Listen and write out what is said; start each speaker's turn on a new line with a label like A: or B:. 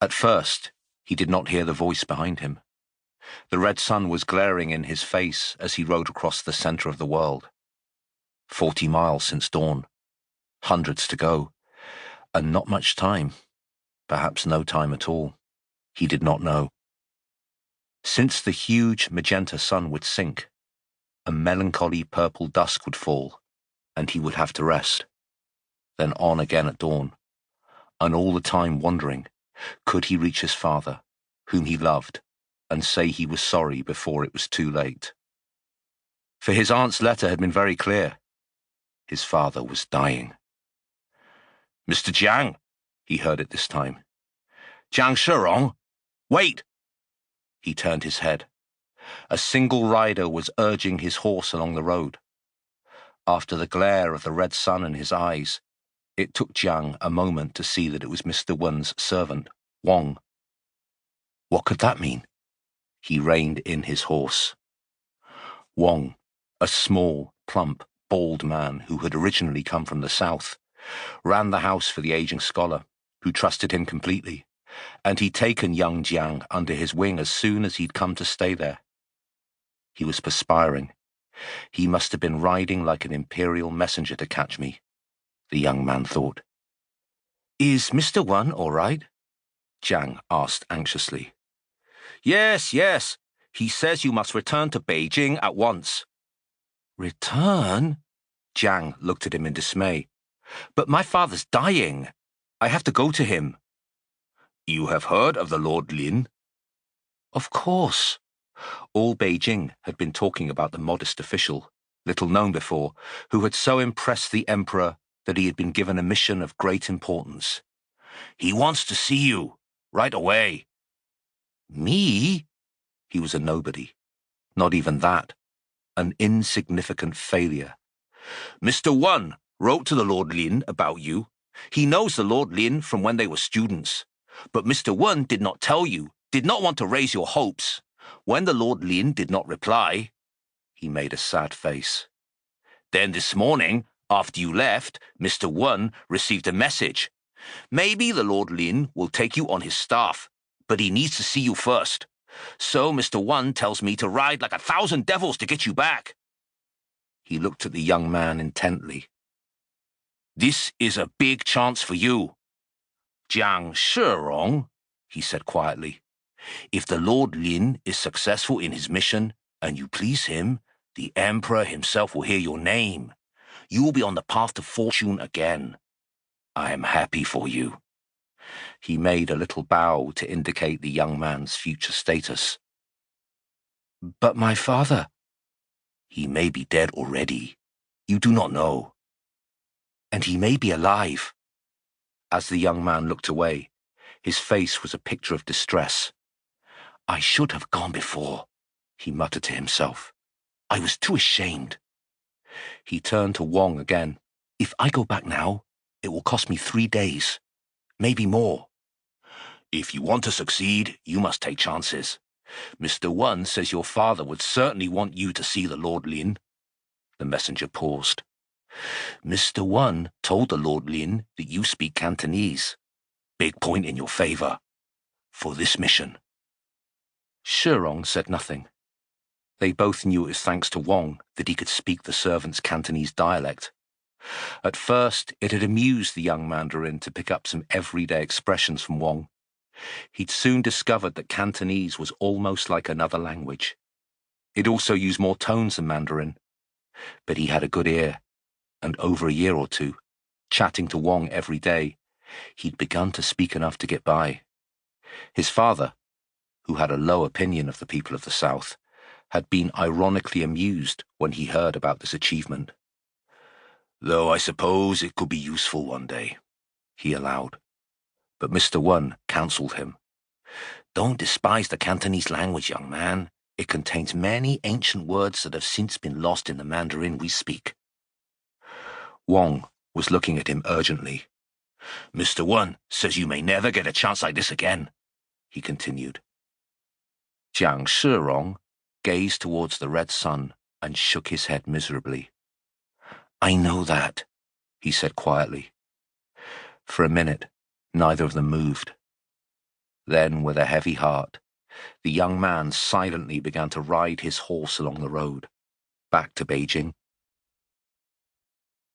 A: At first, he did not hear the voice behind him. The red sun was glaring in his face as he rode across the center of the world. 40 miles since dawn, hundreds to go, and not much time, perhaps no time at all. He did not know. Since the huge magenta sun would sink, a melancholy purple dusk would fall, and he would have to rest. Then on again at dawn, and all the time wondering, could he reach his father, whom he loved, and say he was sorry before it was too late? For his aunt's letter had been very clear. His father was dying. "Mr. Jiang," he heard it this time. "Jiang Shirong, wait!" He turned his head. A single rider was urging his horse along the road. After the glare of the red sun in his eyes, it took Jiang a moment to see that it was Mr. Wen's servant, Wang. What could that mean? He reined in his horse. Wang, a small, plump, bald man who had originally come from the south, ran the house for the aging scholar, who trusted him completely, and he'd taken young Jiang under his wing as soon as he'd come to stay there. He was perspiring. He must have been riding like an imperial messenger to catch me, the young man thought. "Is Mr. Wen all right?" Jiang asked anxiously. Yes. He says you must return to Beijing at once." "Return?" Jiang looked at him in dismay. "But my father's dying. I have to go to him." "You have heard of the Lord Lin?" Of course. All Beijing had been talking about the modest official, little known before, who had so impressed the emperor that he had been given a mission of great importance. "He wants to see you, right away." Me? He was a nobody. Not even that. An insignificant failure. "Mr. Wen wrote to the Lord Lin about you. He knows the Lord Lin from when they were students. But Mr. Wen did not tell you, did not want to raise your hopes. When the Lord Lin did not reply," he made a sad face. "Then this morning, after you left, Mr. Wen received a message. Maybe the Lord Lin will take you on his staff, but he needs to see you first. So Mr. Wen tells me to ride like 1,000 devils to get you back." He looked at the young man intently. "This is a big chance for you." "Jiang Shirong," he said quietly. "If the Lord Lin is successful in his mission, and you please him, the emperor himself will hear your name. You will be on the path to fortune again. I am happy for you." He made a little bow to indicate the young man's future status. "But my father—" "He may be dead already. You do not know. And he may be alive." As the young man looked away, his face was a picture of distress. "I should have gone before," he muttered to himself. "I was too ashamed." He turned to Wang again. "If I go back now, it will cost me 3 days, maybe more." "If you want to succeed, you must take chances. Mr. Wen says your father would certainly want you to see the Lord Lin." The messenger paused. "Mr. Wen told the Lord Lin that you speak Cantonese. Big point in your favor. For this mission." Shirong said nothing. They both knew it was thanks to Wang that he could speak the servant's Cantonese dialect. At first, it had amused the young mandarin to pick up some everyday expressions from Wang. He'd soon discovered that Cantonese was almost like another language. It also used more tones than Mandarin. But he had a good ear, and over a year or two, chatting to Wang every day, he'd begun to speak enough to get by. His father, who had a low opinion of the people of the South, had been ironically amused when he heard about this achievement. "Though I suppose it could be useful one day," he allowed. But Mr. Wen counseled him. "Don't despise the Cantonese language, young man. It contains many ancient words that have since been lost in the Mandarin we speak." Wang was looking at him urgently. "Mr. Wen says you may never get a chance like this again," he continued. Jiang Shirong gazed towards the red sun and shook his head miserably. "I know that," he said quietly. For a minute, neither of them moved. Then, with a heavy heart, the young man silently began to ride his horse along the road, back to Beijing.